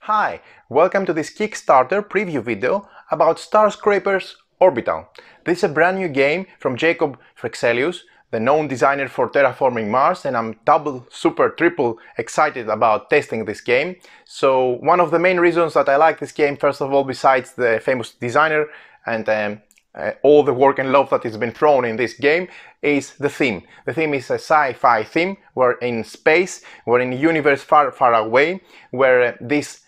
Hi, welcome to this Kickstarter preview video about Star Scrappers Orbital. This is a brand new game from Jacob Frexelius, the known designer for Terraforming Mars, and I'm double, super, triple excited about testing this game. So one of the main reasons that I like this game, first of all, besides the famous designer and all the work and love that has been thrown in this game, is the theme. The theme is a sci-fi theme. We're in space, we're in a universe far, far away, where this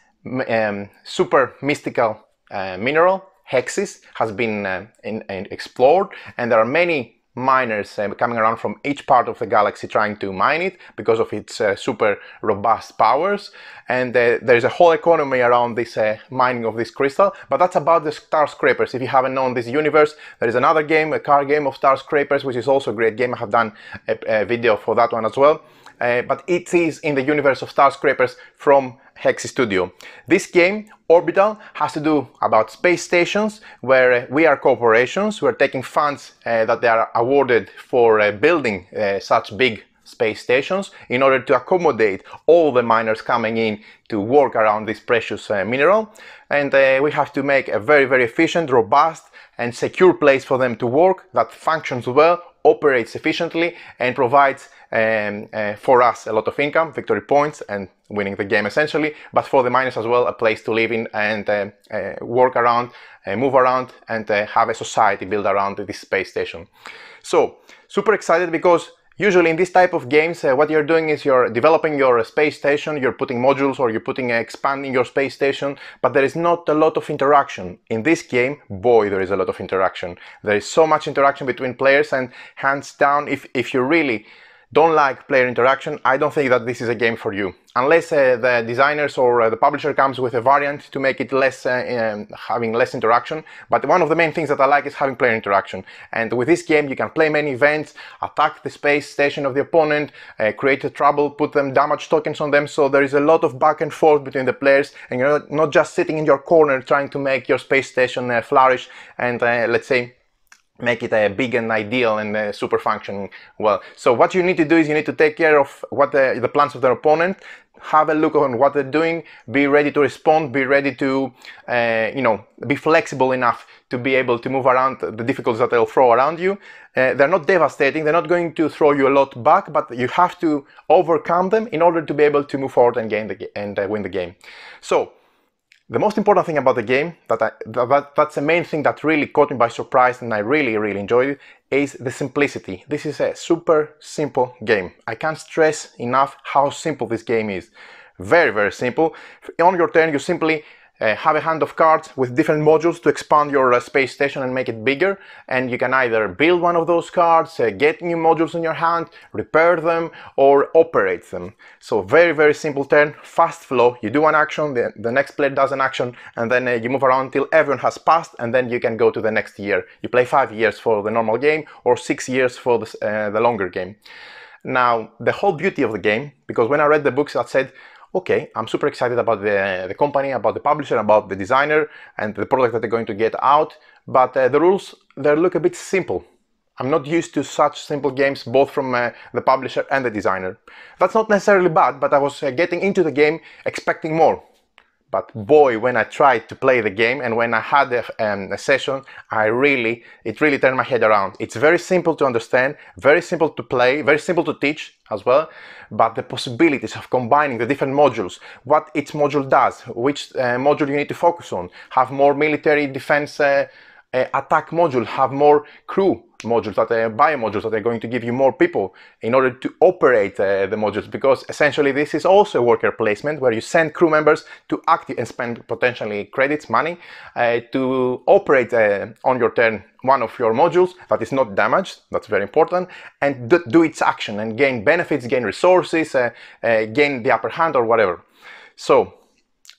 super mystical mineral, hexes, has been explored, and there are many miners coming around from each part of the galaxy trying to mine it because of its super robust powers, and there's a whole economy around this mining of this crystal. But that's about the Star Scrappers. If you haven't known this universe, there is another game, a car game of Star Scrappers, which is also a great game. I have done a video for that one as well. But it is in the universe of Star Scrappers from Hex Studio. This game, Orbital, has to do about space stations where we are corporations. We're taking funds that they are awarded for building such big space stations in order to accommodate all the miners coming in to work around this precious mineral. And we have to make a very, very efficient, robust and secure place for them to work that functions well, operates efficiently, and provides for us a lot of income, victory points, and winning the game essentially, but for the miners as well, a place to live in and work around, move around, and have a society built around this space station. So super excited, because usually in this type of games, what you're doing is you're developing your space station, you're putting modules, or you're expanding your space station, but there is not a lot of interaction. In this game, boy, there is a lot of interaction. There is so much interaction between players, and hands down, if you really don't like player interaction, I don't think that this is a game for you. Unless the designers or the publisher comes with a variant to make it less, having less interaction. But one of the main things that I like is having player interaction. And with this game, you can play many events, attack the space station of the opponent, create a trouble, put them damage tokens on them. So there is a lot of back and forth between the players, and you're not just sitting in your corner trying to make your space station flourish and let's say make it big and ideal and super functioning well. So what you need to do is you need to take care of what the plans of the opponent, have a look on what they're doing, be ready to respond, be ready to be flexible enough to be able to move around the difficulties that they'll throw around you. They're not devastating, they're not going to throw you a lot back, but you have to overcome them in order to be able to move forward and win the game. So the most important thing about the game, that's the main thing that really caught me by surprise and I really, really enjoyed it, is the simplicity. This is a super simple game. I can't stress enough how simple this game is. Very, very simple. On your turn, you simply have a hand of cards with different modules to expand your space station and make it bigger, and you can either build one of those cards, get new modules in your hand, repair them, or operate them. So very, very simple turn, fast flow. You do one action, the next player does an action, and then you move around until everyone has passed, and then you can go to the next year. You play 5 years for the normal game or 6 years for the longer game. Now, the whole beauty of the game, because when I read the books that said, okay, I'm super excited about the company, about the publisher, about the designer, and the product that they're going to get out, but the rules, they look a bit simple. I'm not used to such simple games, both from the publisher and the designer. That's not necessarily bad, but I was getting into the game expecting more. But boy, when I tried to play the game and when I had a session, it really turned my head around. It's very simple to understand, very simple to play, very simple to teach as well. But the possibilities of combining the different modules, what each module does, which module you need to focus on, have more military defense attack module, have more crew modules, bio modules that are going to give you more people in order to operate the modules, because essentially this is also a worker placement where you send crew members to active and spend potentially credits, money, to operate on your turn one of your modules that is not damaged. That's very important, and do its action and gain benefits, gain resources, gain the upper hand or whatever. So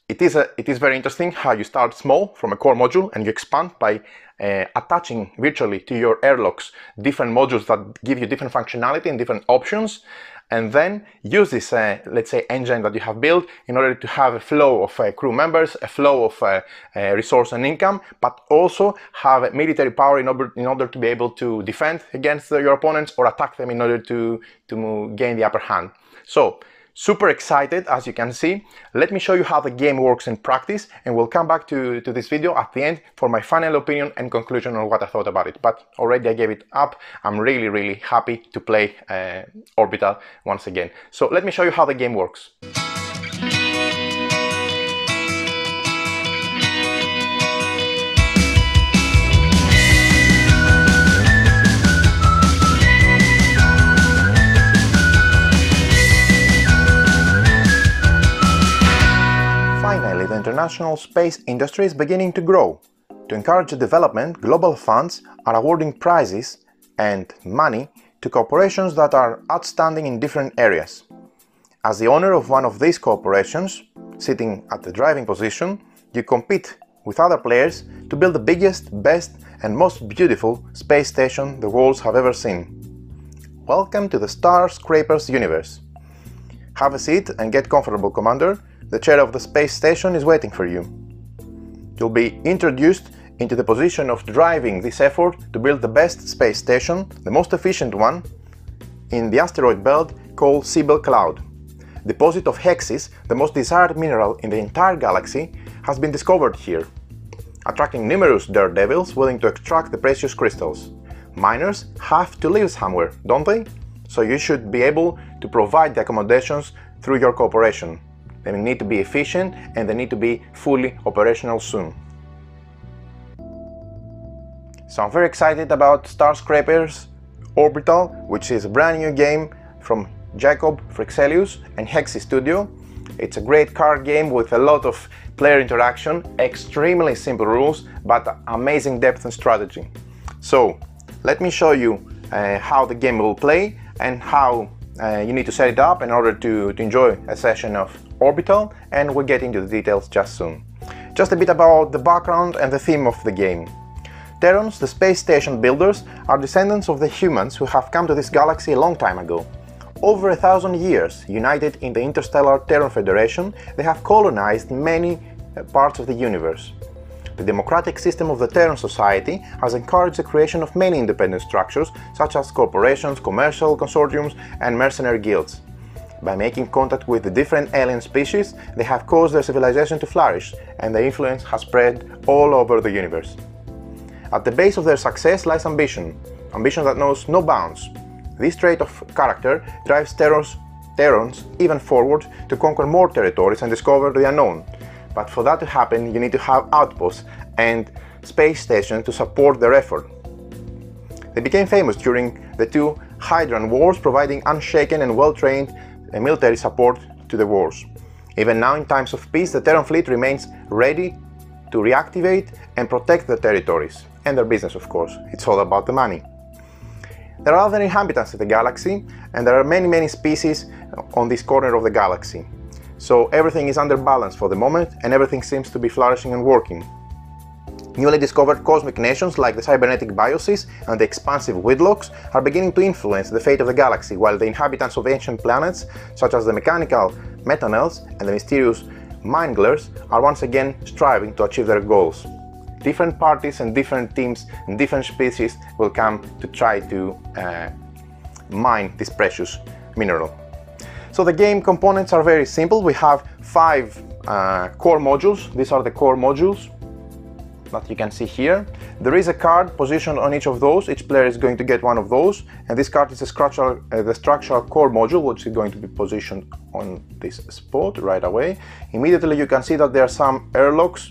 it is very interesting how you start small from a core module and you expand by attaching virtually to your airlocks different modules that give you different functionality and different options, and then use this, let's say, engine that you have built in order to have a flow of crew members, a flow of resource and income, but also have military power in order to be able to defend against your opponents or attack them in order to gain the upper hand. So Super excited, as you can see. Let me show you how the game works in practice, and we'll come back to this video at the end for my final opinion and conclusion on what I thought about it. But already I gave it up. I'm really happy to play Orbital once again. So let me show you how the game works. Finally, the international space industry is beginning to grow. To encourage the development, global funds are awarding prizes and money to corporations that are outstanding in different areas. As the owner of one of these corporations, sitting at the driving position, you compete with other players to build the biggest, best and most beautiful space station the worlds have ever seen. Welcome to the Star Scrappers universe. Have a seat and get comfortable, Commander. The chair of the space station is waiting for you. You'll be introduced into the position of driving this effort to build the best space station, the most efficient one, in the asteroid belt called Sibyl Cloud. Deposit of hexes, the most desired mineral in the entire galaxy, has been discovered here, attracting numerous daredevils willing to extract the precious crystals. Miners have to live somewhere, don't they? So you should be able to provide the accommodations through your corporation. They need to be efficient and they need to be fully operational soon. So I'm very excited about Star Scrappers Orbital, which is a brand new game from Jacob Frexelius and Hexy Studio. It's a great card game with a lot of player interaction, extremely simple rules, but amazing depth and strategy. So let me show you how the game will play and how you need to set it up in order to enjoy a session of Orbital, and we'll get into the details just soon. Just a bit about the background and the theme of the game. Terrans, the space station builders, are descendants of the humans who have come to this galaxy a long time ago. Over 1,000 years, united in the interstellar Terran Federation, they have colonized many parts of the universe. The democratic system of the Terran society has encouraged the creation of many independent structures, such as corporations, commercial consortiums, and mercenary guilds. By making contact with the different alien species, they have caused their civilization to flourish, and their influence has spread all over the universe. At the base of their success lies ambition that knows no bounds. This trait of character drives Terrans even forward to conquer more territories and discover the unknown. But for that to happen, you need to have outposts and space stations to support their effort. They became famous during the two Hydran Wars, providing unshaken and well-trained military support to the wars. Even now, in times of peace, the Terran fleet remains ready to reactivate and protect their territories and their business, of course. It's all about the money. There are other inhabitants of the galaxy, and there are many species on this corner of the galaxy. So everything is under balance for the moment, and everything seems to be flourishing and working. Newly discovered cosmic nations like the cybernetic Bioses and the expansive Widlocks are beginning to influence the fate of the galaxy, while the inhabitants of ancient planets, such as the mechanical Metanels and the mysterious Mindglers, are once again striving to achieve their goals. Different parties and different teams and different species will come to try to mine this precious mineral. So the game components are very simple. We have 5 core modules. These are the core modules that you can see here. There is a card positioned on each of those. Each player is going to get one of those, and this card is the structural core module, which is going to be positioned on this spot right away. Immediately you can see that there are some airlocks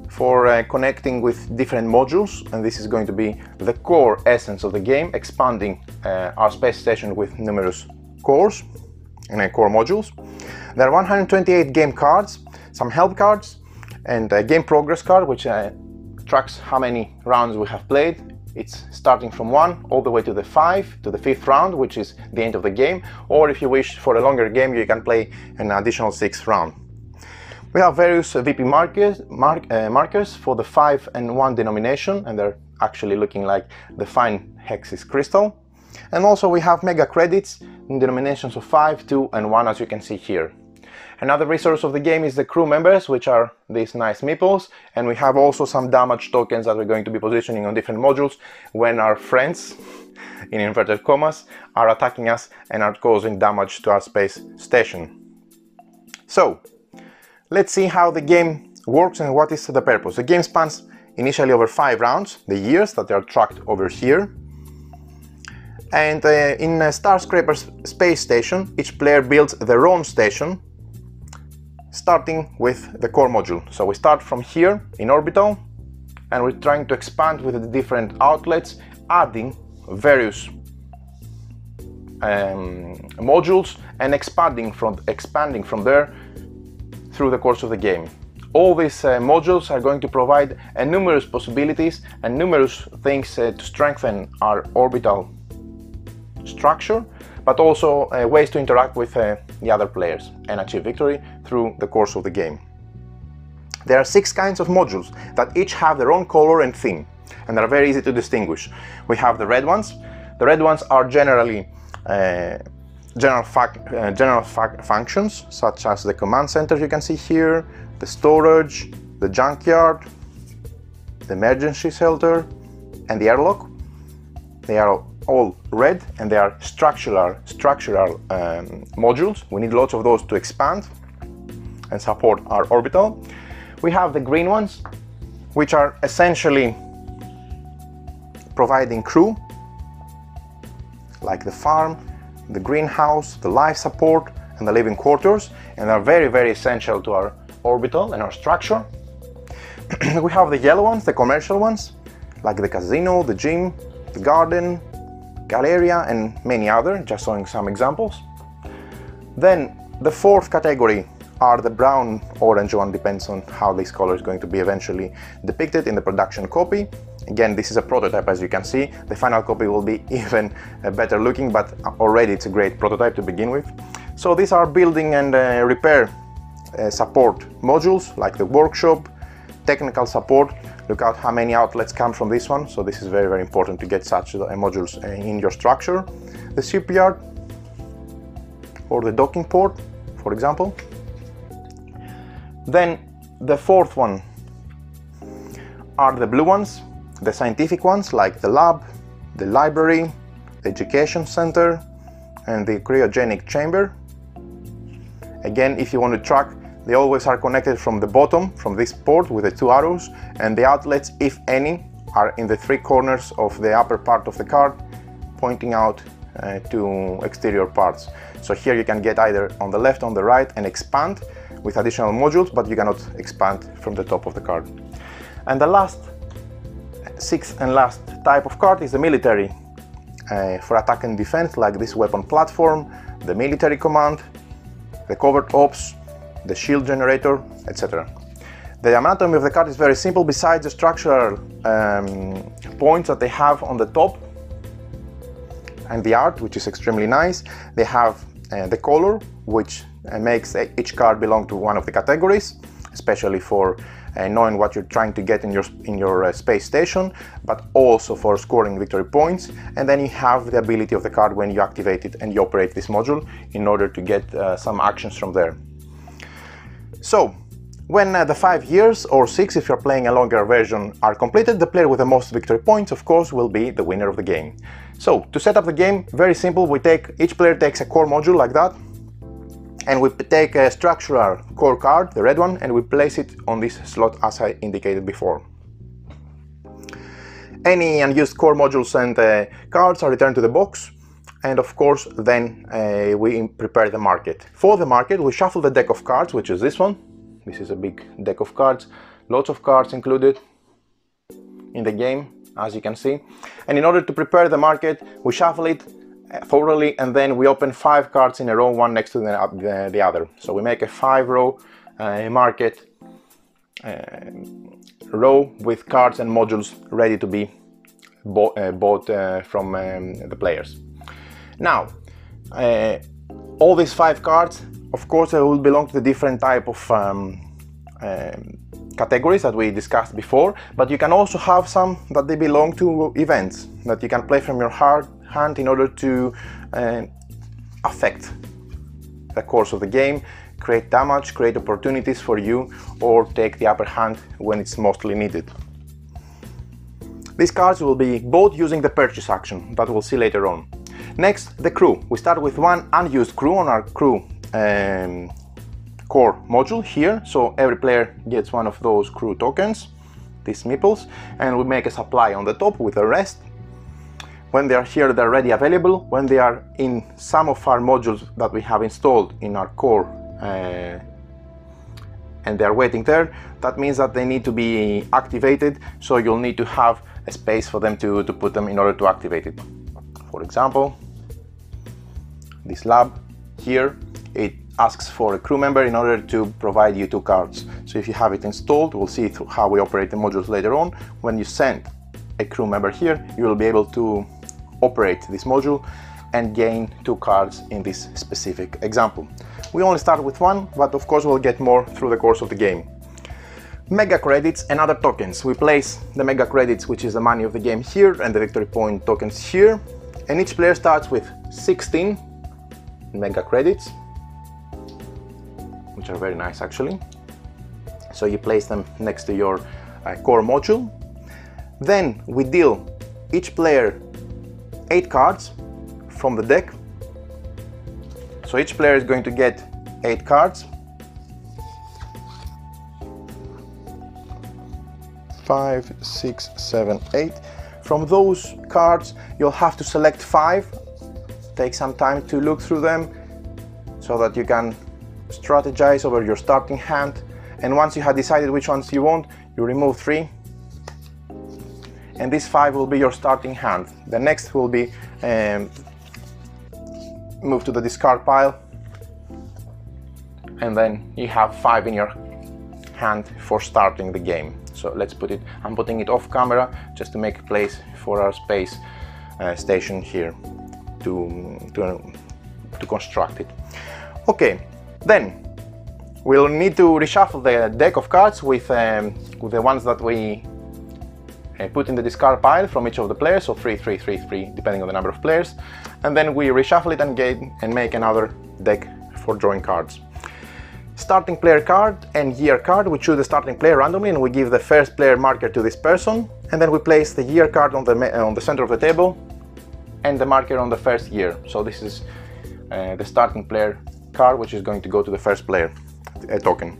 for connecting with different modules, and this is going to be the core essence of the game, expanding our space station with numerous cores and core modules. There are 128 game cards, some help cards, and a game progress card, which tracks how many rounds we have played. It's starting from 1 all the way to the 5th round, which is the end of the game, or if you wish for a longer game, you can play an additional 6th round. We have various VP markers for the 5 and 1 denomination, and they're actually looking like the fine hexes crystal. And also we have mega credits in denominations of 5, 2 and 1, as you can see here. Another resource of the game is the crew members, which are these nice meeples, and we have also some damage tokens that we're going to be positioning on different modules when our friends, in inverted commas, are attacking us and are causing damage to our space station. So, let's see how the game works and what is the purpose. The game spans initially over 5 rounds, the years that are tracked over here. And in Star Scrappers Space Station, each player builds their own station, starting with the core module. So we start from here in Orbital, and we're trying to expand with the different outlets, adding various modules and expanding from there through the course of the game. All these modules are going to provide numerous possibilities and numerous things to strengthen our orbital structure, but also ways to interact with the other players and achieve victory through the course of the game. There are 6 kinds of modules that each have their own color and theme, and are very easy to distinguish. We have the red ones. The red ones are generally general functions, such as the command center you can see here, the storage, the junkyard, the emergency shelter, and the airlock. They are all red, and they are structural modules. We need lots of those to expand and support our orbital. We have the green ones, which are essentially providing crew, like the farm, the greenhouse, the life support, and the living quarters, and are very, very essential to our orbital and our structure. We have the yellow ones, the commercial ones, like the casino, the gym, the garden, Galleria, and many other, just showing some examples. Then the 4th category are the brown, orange one, depends on how this color is going to be eventually depicted in the production copy. Again, this is a prototype, as you can see. The final copy will be even better looking, but already it's a great prototype to begin with. So these are building and repair support modules, like the workshop, technical support. Look out how many outlets come from this one, so this is very, very important to get such modules in your structure. The shipyard, or the docking port, for example. Then the 4th one are the blue ones, the scientific ones, like the lab, the library, the education center, and the cryogenic chamber. Again, if you want to track, they always are connected from the bottom, from this port with the 2 arrows, and the outlets, if any, are in the 3 corners of the upper part of the card, pointing out to exterior parts. So here you can get either on the left or on the right and expand with additional modules, but you cannot expand from the top of the card. And the last, 6th and last type of card is the military, for attack and defense, like this weapon platform, the military command, the covert ops, the shield generator, etc. The anatomy of the card is very simple. Besides the structural points that they have on the top and the art, which is extremely nice, they have the color, which makes each card belong to one of the categories, especially for knowing what you're trying to get in your space station, but also for scoring victory points. And then you have the ability of the card when you activate it and you operate this module in order to get some actions from there. So, when the 5 years, or 6 if you're playing a longer version, are completed, the player with the most victory points, of course, will be the winner of the game. So, to set up the game, very simple. Each player takes a core module like that, and we take a structural core card, the red one, and we place it on this slot as I indicated before. Any unused core modules and cards are returned to the box, and of course then we prepare the market. For the market, we shuffle the deck of cards, which is this one. This is a big deck of cards, lots of cards included in the game, as you can see. And in order to prepare the market, we shuffle it thoroughly, and then we open 5 cards in a row, one next to the other. So we make a 5-row market row with cards and modules ready to be bought from the players. Now, all these 5 cards, of course, they will belong to the different type of categories that we discussed before, but you can also have some that they belong to events that you can play from your hand in order to affect the course of the game, create damage, create opportunities for you, or take the upper hand when it's mostly needed. These cards will be bought using the purchase action that we'll see later on. Next, the crew. We start with one unused crew on our crew core module here, so every player gets one of those crew tokens, these meeples, and we make a supply on the top with the rest. When they are here, they're already available. When they are in some of our modules that we have installed in our core and they're waiting there, that means that they need to be activated, so you'll need to have a space for them to put them in order to activate it. For example, this lab here, it asks for a crew member in order to provide you 2 cards. So if you have it installed, we'll see how we operate the modules later on. When you send a crew member here, you will be able to operate this module and gain 2 cards in this specific example. We only start with 1, but of course we'll get more through the course of the game. Mega credits and other tokens. We place the mega credits, which is the money of the game, here, and the victory point tokens here, and each player starts with 16 mega credits, which are very nice actually. So you place them next to your core module. Then we deal each player 8 cards from the deck. So each player is going to get 8 cards. 5, 6, 7, 8. From those cards, you'll have to select 5. Take some time to look through them so that you can strategize over your starting hand. And once you have decided which ones you want, you remove 3. And this 5 will be your starting hand. The next will be moved to the discard pile, and then you have 5 in your hand for starting the game. So let's put it, I'm putting it off camera just to make a place for our space station here to construct it. Okay, then we'll need to reshuffle the deck of cards with the ones that we put in the discard pile from each of the players, so 3, 3, 3, 3, depending on the number of players, and then we reshuffle it and make another deck for drawing cards. Starting player card and year card. We choose the starting player randomly and we give the first player marker to this person, and then we place the year card on the center of the table and the marker on the first year. So this is the starting player card, which is going to go to the first player, a token.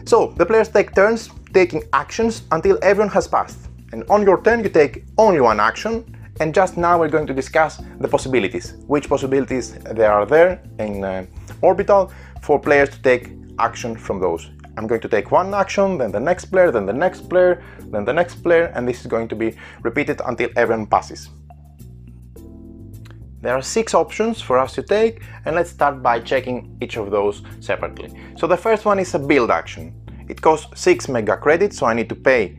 So the players take turns taking actions until everyone has passed. And on your turn you take only 1 action, and just now we're going to discuss the possibilities, which possibilities there are there in Orbital for players to take action from those. I'm going to take 1 action, then the next player, then the next player, then the next player, and this is going to be repeated until everyone passes. There are 6 options for us to take, and let's start by checking each of those separately. So the first one is a build action. It costs 6 mega credits, so I need to pay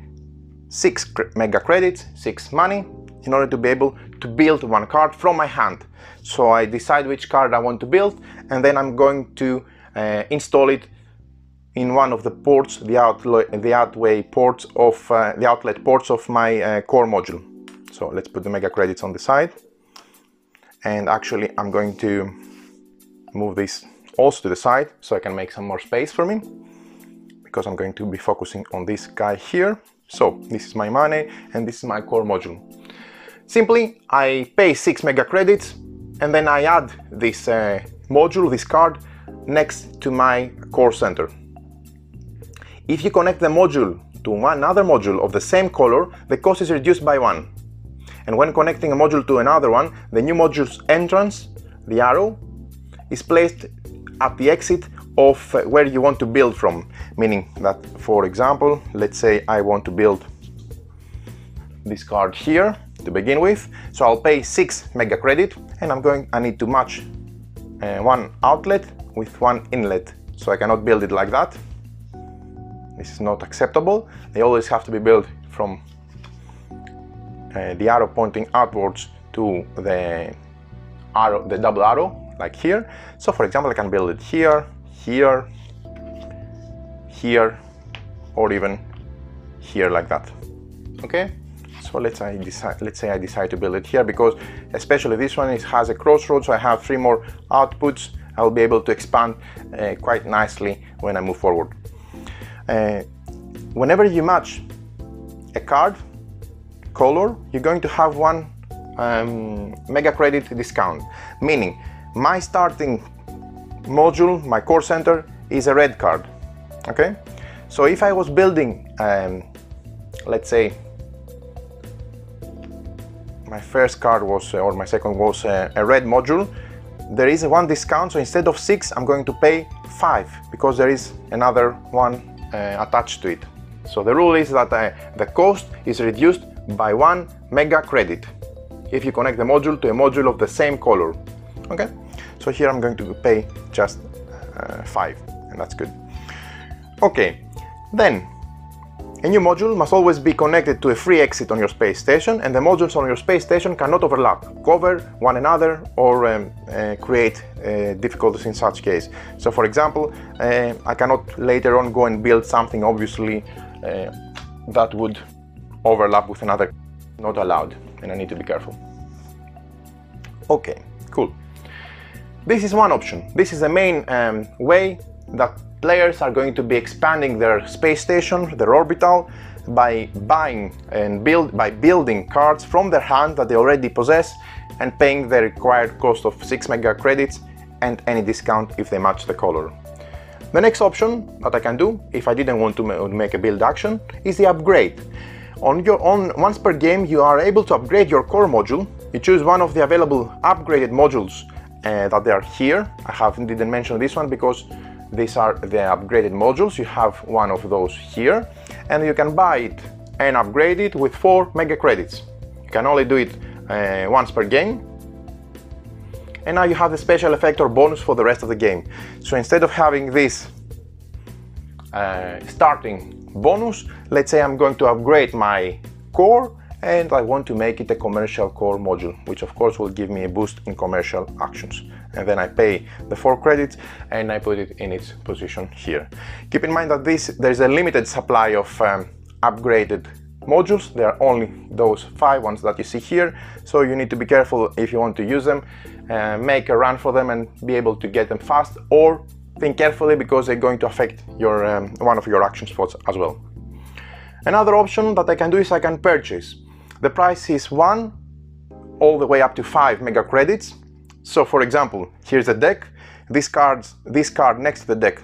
6 mega credits, 6 money, in order to be able to build 1 card from my hand. So I decide which card I want to build, and then I'm going to install it in one of the ports, the outlet ports of my core module. So let's put the mega credits on the side, and actually I'm going to move this also to the side so I can make some more space for me, because I'm going to be focusing on this guy here. So this is my money and this is my core module. Simply I pay 6 mega credits and then I add this module, this card, next to my core center. If you connect the module to another module of the same color, the cost is reduced by 1. And when connecting a module to another one, the new module's entrance, the arrow, is placed at the exit of where you want to build from. Meaning that, for example, let's say I want to build this card here to begin with. So I'll pay 6 mega credit, and I need to match 1 outlet with 1 inlet. So I cannot build it like that. This is not acceptable. They always have to be built from the arrow pointing outwards to the arrow, the double arrow, like here. So for example, I can build it here, here, here, or even here, like that. Okay, so let's say I decide to build it here, because especially this one has a crossroads, so I have 3 more outputs I'll be able to expand quite nicely when I move forward. Whenever you match a card color, you're going to have one mega credit discount, meaning my starting module, my core center, is a red card. Okay, so if I was building, let's say my first card was, or my second was a red module, there is one discount, so instead of 6 I'm going to pay 5 because there is another one attached to it. So the rule is that the cost is reduced by 1 mega credit if you connect the module to a module of the same color. Okay, so here I'm going to pay just 5, and that's good. Okay, then a new module must always be connected to a free exit on your space station, and the modules on your space station cannot overlap, cover one another, or create difficulties in such case. So for example, I cannot later on go and build something obviously that would overlap with another. Not allowed, and I need to be careful. Okay, cool. This is one option. This is the main way that players are going to be expanding their space station, their orbital, by buying and building cards from their hand that they already possess and paying the required cost of 6 mega credits and any discount if they match the color. The next option that I can do, if I didn't want to make a build action, is the upgrade. Once per game you are able to upgrade your core module. You choose one of the available upgraded modules that they are here. I didn't mention this one because these are the upgraded modules. You have one of those here, and you can buy it and upgrade it with 4 mega credits. You can only do it once per game, and now you have the special effect or bonus for the rest of the game. So instead of having this starting bonus, let's say I'm going to upgrade my core and I want to make it a commercial core module, which of course will give me a boost in commercial actions. And then I pay the 4 credits and I put it in its position here. Keep in mind that there's a limited supply of upgraded modules. There are only those 5 ones that you see here, so you need to be careful if you want to use them. Make a run for them and be able to get them fast, or think carefully because they're going to affect your one of your action spots as well. Another option that I can do is I can purchase. The price is 1 all the way up to 5 mega credits. So for example, here's a deck. This card next to the deck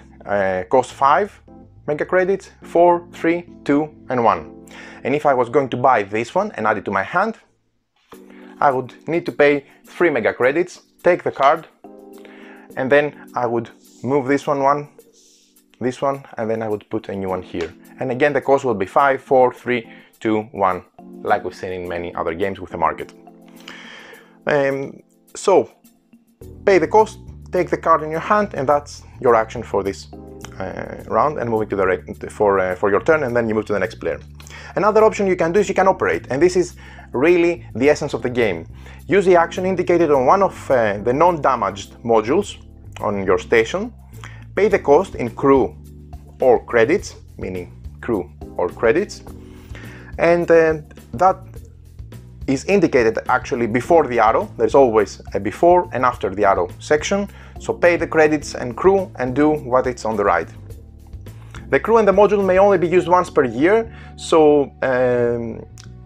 costs 5 mega credits, 4, 3, 2 and 1. And if I was going to buy this one and add it to my hand, I would need to pay 3 mega credits, take the card, and then I would move this one, and then I would put a new one here. And again, the cost will be 5, 4, 3, 2, 1, like we've seen in many other games with the market. So, pay the cost, take the card in your hand, and that's your action for this round, and moving to the for your turn, and then you move to the next player. Another option you can do is you can operate, and this is really the essence of the game. Use the action indicated on one of the non-damaged modules on your station, pay the cost in crew or credits, meaning crew or credits, and that is indicated actually before the arrow. There's always a before and after the arrow section, so pay the credits and crew and do what it's on the right. The crew and the module may only be used once per year, so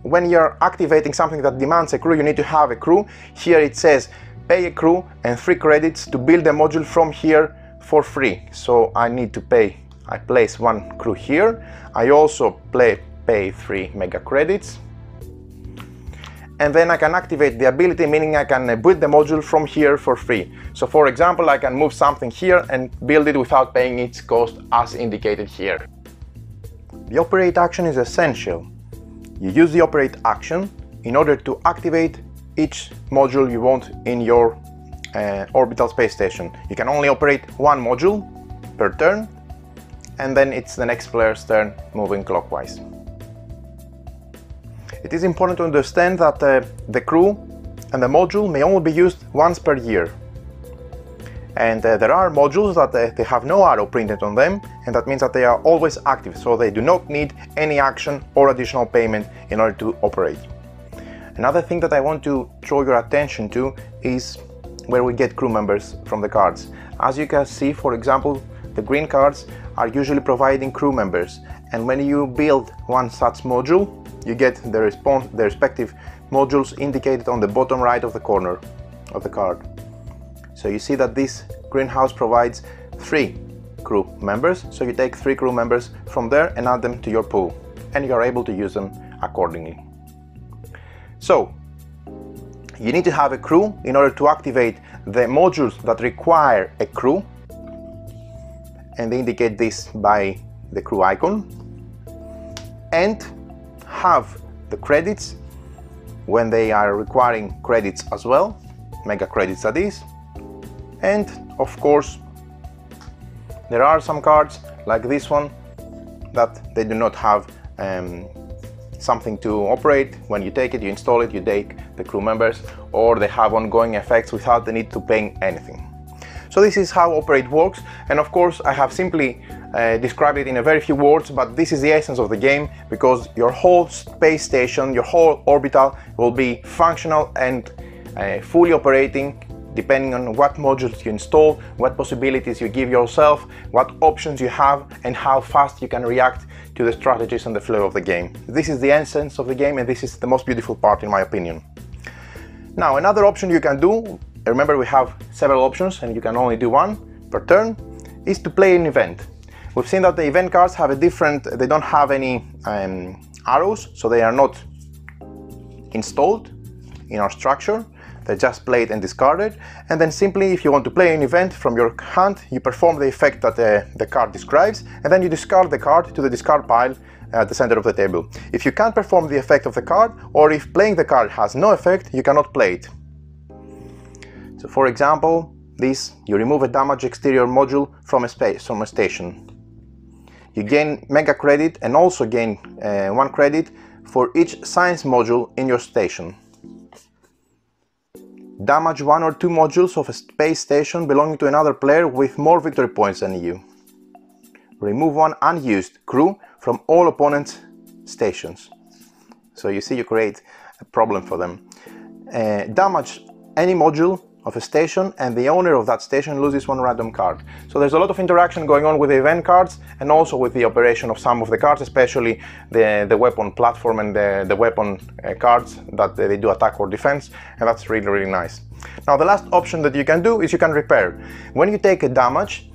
when you're activating something that demands a crew, you need to have a crew. Here it says pay a crew and 3 credits to build a module from here for free. So I need to pay, I place 1 crew here. I also pay 3 mega credits. And then I can activate the ability, meaning I can build the module from here for free. So for example, I can move something here and build it without paying its cost as indicated here. The operate action is essential. You use the operate action in order to activate each module you want in your orbital space station. You can only operate 1 module per turn, and then it's the next player's turn moving clockwise. It is important to understand that the crew and the module may only be used once per year. And there are modules that they have no arrow printed on them, and that means that they are always active, so they do not need any action or additional payment in order to operate. Another thing that I want to draw your attention to is where we get crew members from the cards. As you can see, for example, the green cards are usually providing crew members, and when you build one such module, you get the respective modules indicated on the bottom right of the corner of the card. So you see that this greenhouse provides 3 crew members, so you take 3 crew members from there and add them to your pool, and you are able to use them accordingly. So you need to have a crew in order to activate the modules that require a crew, and they indicate this by the crew icon, and have the credits when they are requiring credits as well, mega credits that is. And of course there are some cards like this one that they do not have something to operate. When you take it, you install it, you take the crew members, or they have ongoing effects without the need to pay anything. So this is how Operate works, and of course I have simply described it in a very few words, but this is the essence of the game, because your whole space station, your whole orbital will be functional and fully operating depending on what modules you install, what possibilities you give yourself, what options you have, and how fast you can react to the strategies and the flow of the game. This is the essence of the game, and this is the most beautiful part in my opinion. Now, another option you can do, remember we have several options and you can only do one per turn, is to play an event. We've seen that the event cards have a different, they don't have any arrows, so they are not installed in our structure. They're just played and discarded, and then simply if you want to play an event from your hand, you perform the effect that the card describes, and then you discard the card to the discard pile at the center of the table. If you can't perform the effect of the card, or if playing the card has no effect, you cannot play it. So for example, this, you remove a damaged exterior module from a station. You gain mega credit and also gain 1 credit for each science module in your station. Damage 1 or 2 modules of a space station belonging to another player with more victory points than you. Remove 1 unused crew from all opponents' stations. So you see, you create a problem for them. Damage any module of a station, and the owner of that station loses 1 random card. So there's a lot of interaction going on with the event cards and also with the operation of some of the cards, especially the weapon platform and the weapon cards that they do attack or defense, and that's really, really nice. Now the last option that you can do is you can repair. When you take a damage,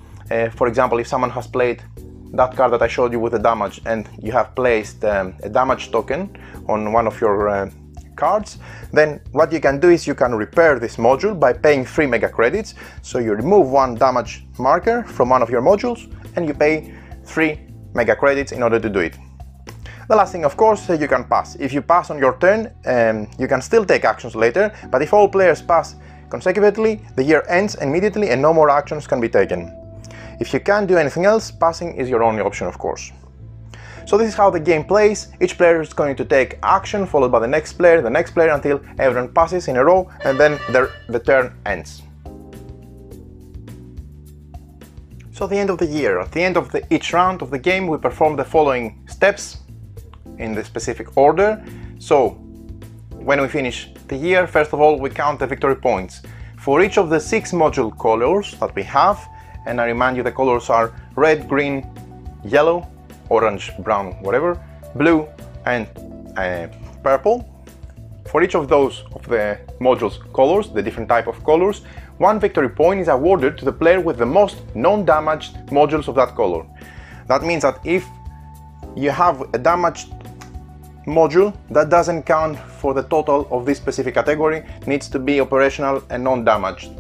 for example, if someone has played that card that I showed you with the damage and you have placed a damage token on one of your cards, then what you can do is you can repair this module by paying 3 mega credits. So you remove 1 damage marker from one of your modules and you pay 3 mega credits in order to do it. The last thing, of course, you can pass. If you pass on your turn, you can still take actions later, but if all players pass consecutively, the year ends immediately and no more actions can be taken. If you can't do anything else, passing is your only option, of course. So this is how the game plays. Each player is going to take action, followed by the next player, until everyone passes in a row, and then the turn ends. So at the end of the year, at the end of each round of the game, we perform the following steps in the specific order. So when we finish the year, first of all, we count the victory points. For each of the 6 module colors that we have, and I remind you the colors are red, green, yellow, orange, brown, whatever, blue and purple. For each of those of the modules colors, the different type of colors, 1 victory point is awarded to the player with the most non-damaged modules of that color. That means that if you have a damaged module, that doesn't count for the total of this specific category, needs to be operational and non-damaged.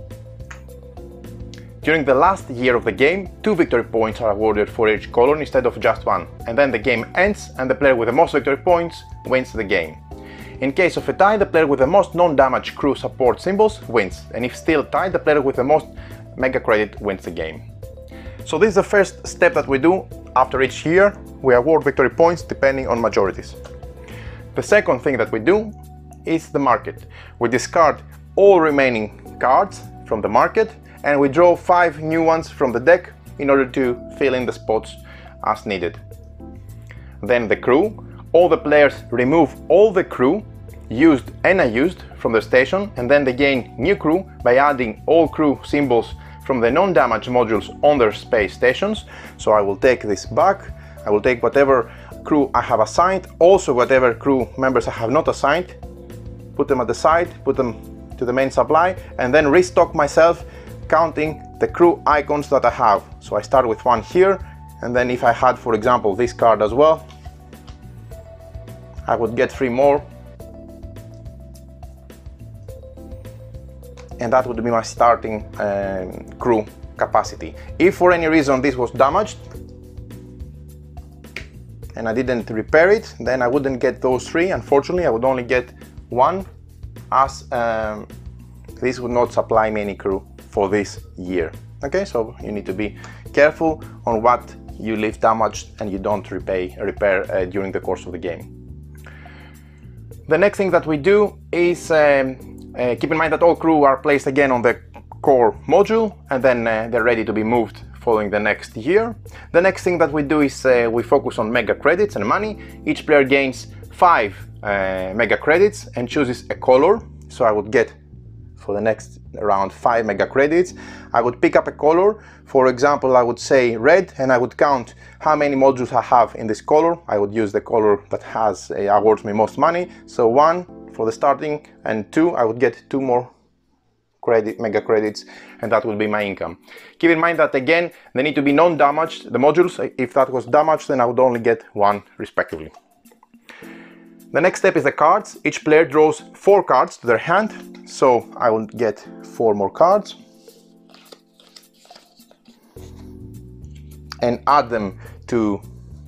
During the last year of the game, 2 victory points are awarded for each color instead of just 1, and then the game ends and the player with the most victory points wins the game. In case of a tie, the player with the most non-damage crew support symbols wins, and if still tied, the player with the most mega credit wins the game. So this is the first step that we do. After each year, we award victory points depending on majorities. The second thing that we do is the market. We discard all remaining cards from the market and we draw 5 new ones from the deck in order to fill in the spots as needed. Then the crew. All the players remove all the crew, used and unused, from the station, and then they gain new crew by adding all crew symbols from the non-damaged modules on their space stations. So I will take this back, I will take whatever crew I have assigned, also whatever crew members I have not assigned, put them at the side, put them to the main supply, and then restock myself counting the crew icons that I have. So I start with one here, and then if I had, for example, this card as well, I would get 3 more, and that would be my starting crew capacity. If for any reason this was damaged and I didn't repair it, then I wouldn't get those 3. Unfortunately, I would only get 1, as this would not supply me any crew for this year. Okay, so you need to be careful on what you leave damaged and you don't repair during the course of the game. The next thing that we do is keep in mind that all crew are placed again on the core module, and then they're ready to be moved following the next year. The next thing that we do is we focus on mega credits and money. Each player gains 5 mega credits and chooses a color. So I would get, for the next round, 5 mega credits. I would pick up a color. For example, I would say red, and I would count how many modules I have in this color. I would use the color that has awards me most money. So 1 for the starting, and 2, I would get 2 more mega credits, and that will be my income. Keep in mind that again, they need to be non-damaged, the modules. If that was damaged, then I would only get 1 respectively. The next step is the cards. Each player draws 4 cards to their hand, so I will get 4 more cards and add them to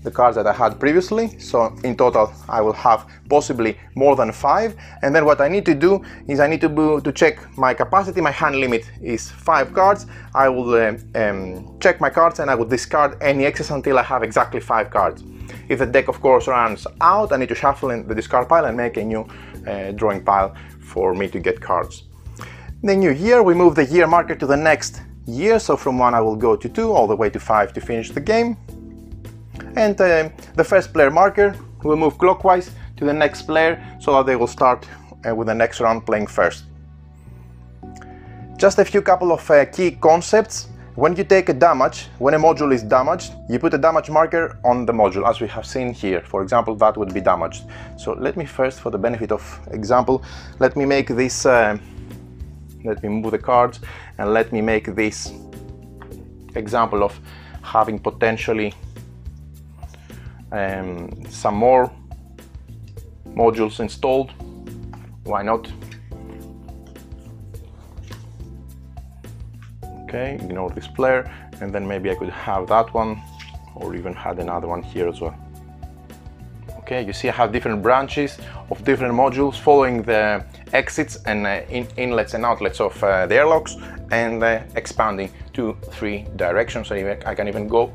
the cards that I had previously. So in total I will have possibly more than 5, and then what I need to do is I need to check my capacity. My hand limit is 5 cards. I will check my cards, and I will discard any excess until I have exactly 5 cards. If the deck of course runs out, I need to shuffle in the discard pile and make a new drawing pile for me to get cards. The new year, we move the year marker to the next year, so from 1 I will go to 2 all the way to 5 to finish the game. And the first player marker will move clockwise to the next player, so that they will start with the next round playing first. Just a few couple of key concepts. When you take a damage, when a module is damaged, you put a damage marker on the module, as we have seen here. For example, that would be damaged. So let me first, for the benefit of example, let me make this, let me move the cards, and let me make this example of having potentially some more modules installed. Why not? Okay, ignore this player, and then maybe I could have that one, or even had another one here as well. Okay, you see I have different branches of different modules following the exits and inlets and outlets of the airlocks, and expanding to 3 directions. So I can even go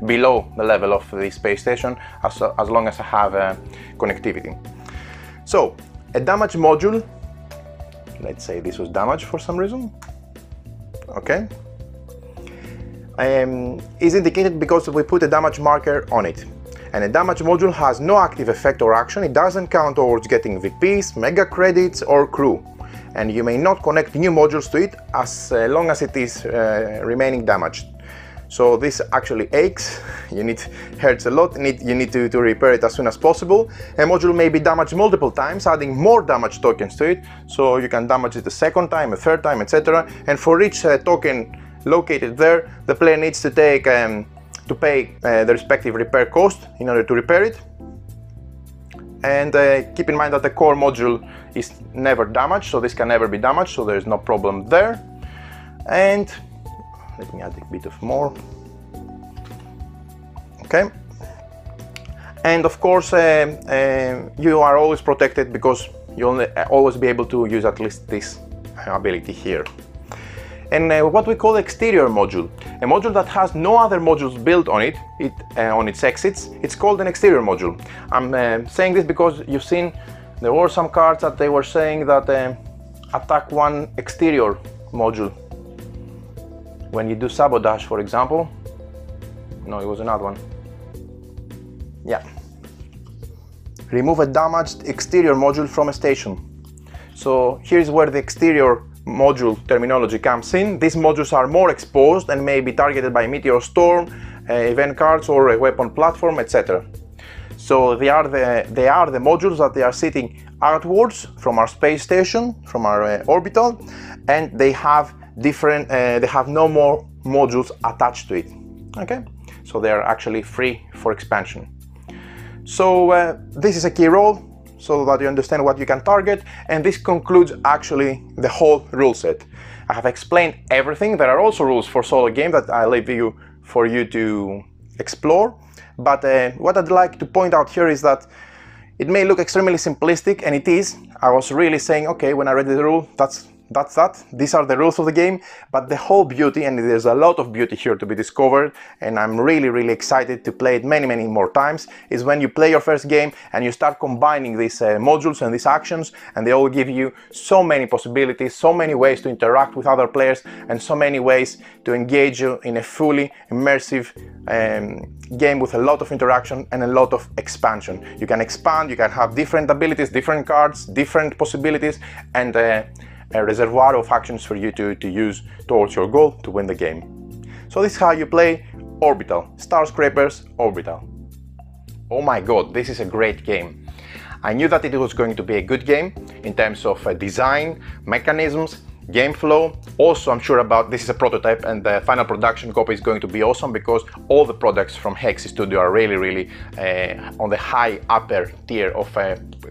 below the level of the space station as long as I have connectivity. So a damaged module, let's say this was damaged for some reason, okay, is indicated because we put a damage marker on it. And a damage module has no active effect or action. It doesn't count towards getting VPs, mega credits or crew. And you may not connect new modules to it as long as it is remaining damaged. So this actually aches, hurts a lot, you need to repair it as soon as possible. A module may be damaged multiple times, adding more damage tokens to it, so you can damage it a second time, a third time, etc. And for each token located there, the player needs to take to pay the respective repair cost in order to repair it. And keep in mind that the core module is never damaged, so this can never be damaged, so there's no problem there. And let me add a bit of more. Okay. And of course, you are always protected because you'll always be able to use at least this ability here. And what we call exterior module, a module that has no other modules built on it, on its exits, it's called an exterior module. I'm saying this because you've seen there were some cards that they were saying that attack one exterior module. When you do sabotage, for example. No, it was another one. Yeah. Remove a damaged exterior module from a station. So here's where the exterior module terminology comes in. These modules are more exposed and may be targeted by meteor storm, event cards, or a weapon platform, etc. So they are the modules that they are sitting outwards from our space station, from our orbital, and they have different. They have no more modules attached to it. Okay, so they are actually free for expansion. So this is a key role, so that you understand what you can target, and this concludes actually the whole rule set. I have explained everything. There are also rules for solo game that I leave you for you to explore, but what I'd like to point out here is that it may look extremely simplistic, and it is. I was really saying, okay, when I read the rule, that's that. These are the rules of the game, but the whole beauty, and there's a lot of beauty here to be discovered, and I'm really excited to play it many more times, is when you play your first game and you start combining these modules and these actions, and they all give you so many possibilities, so many ways to interact with other players, and so many ways to engage you in a fully immersive game with a lot of interaction and a lot of expansion. You can expand, you can have different abilities, different cards, different possibilities, and a reservoir of actions for you to use towards your goal to win the game. So this is how you play Orbital, Star Scrappers Orbital. Oh my god, this is a great game. I knew that it was going to be a good game in terms of design, mechanisms, game flow. Also, I'm sure about this is a prototype, and the final production copy is going to be awesome, because all the products from Hex Studio are really on the high upper tier of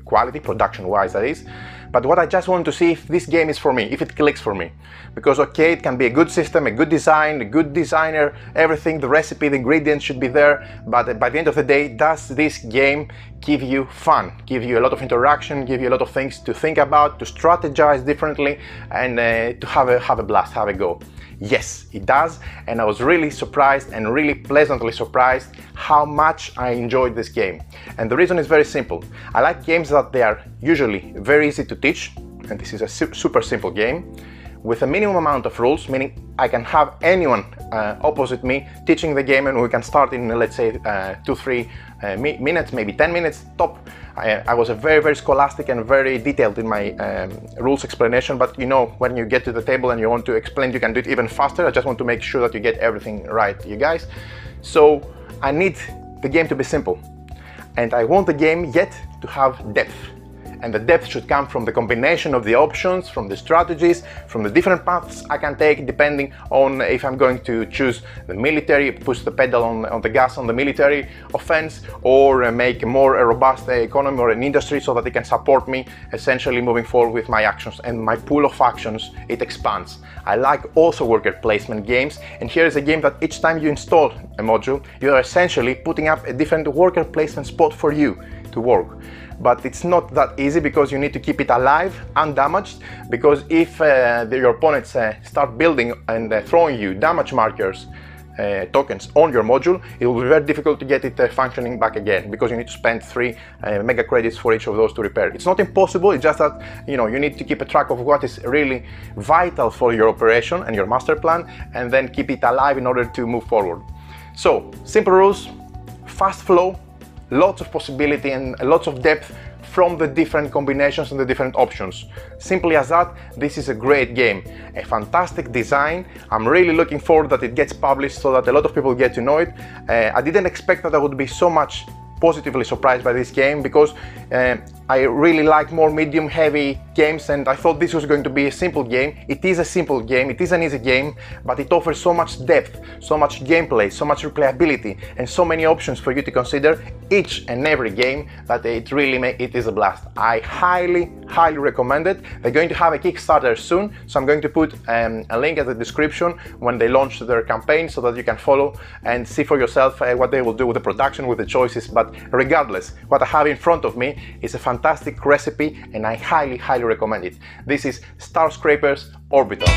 quality, production wise that is. But what I just want to see if this game is for me, if it clicks for me. Because okay, it can be a good system, a good design, a good designer, everything, the recipe, the ingredients should be there, but by the end of the day, does this game give you fun, give you a lot of interaction, give you a lot of things to think about, to strategize differently, and to have a blast, have a go? Yes, it does, and I was really surprised and really pleasantly surprised how much I enjoyed this game. And the reason is very simple. I like games that they are usually very easy to teach, and this is a super simple game, with a minimum amount of rules, meaning I can have anyone opposite me teaching the game, and we can start in, let's say, 2-3 minutes, maybe 10 minutes top. I was very scholastic and very detailed in my rules explanation, but you know, when you get to the table and you want to explain, you can do it even faster. I just want to make sure that you get everything right, you guys. So I need the game to be simple, and I want the game yet to have depth. And the depth should come from the combination of the options, from the strategies, from the different paths I can take, depending on if I'm going to choose the military, push the pedal on the gas on the military offense, or make a more robust economy or an industry so that it can support me essentially moving forward with my actions. And my pool of actions, it expands. I like also worker placement games, and here is a game that each time you install a module, you are essentially putting up a different worker placement spot for you to work. But it's not that easy, because you need to keep it alive, undamaged, because if your opponents start building and throwing you damage markers, tokens on your module, it will be very difficult to get it functioning back again, because you need to spend 3 mega credits for each of those to repair. It's not impossible, it's just that, you know, you need to keep a track of what is really vital for your operation and your master plan, and then keep it alive in order to move forward. So, simple rules, fast flow, lots of possibility and lots of depth from the different combinations and the different options. Simply as that, this is a great game, a fantastic design. I'm really looking forward that it gets published so that a lot of people get to know it. I didn't expect that I would be so much positively surprised by this game, because I really like more medium heavy games, and I thought this was going to be a simple game. It is a simple game, it is an easy game, but it offers so much depth, so much gameplay, so much replayability, and so many options for you to consider each and every game, that it is a blast. I highly recommend it. They're going to have a Kickstarter soon, so I'm going to put a link at the description when they launch their campaign, so that you can follow and see for yourself what they will do with the production, with the choices. But regardless, what I have in front of me is a fantastic recipe, and I highly recommend it. This is Star Scrappers Orbital.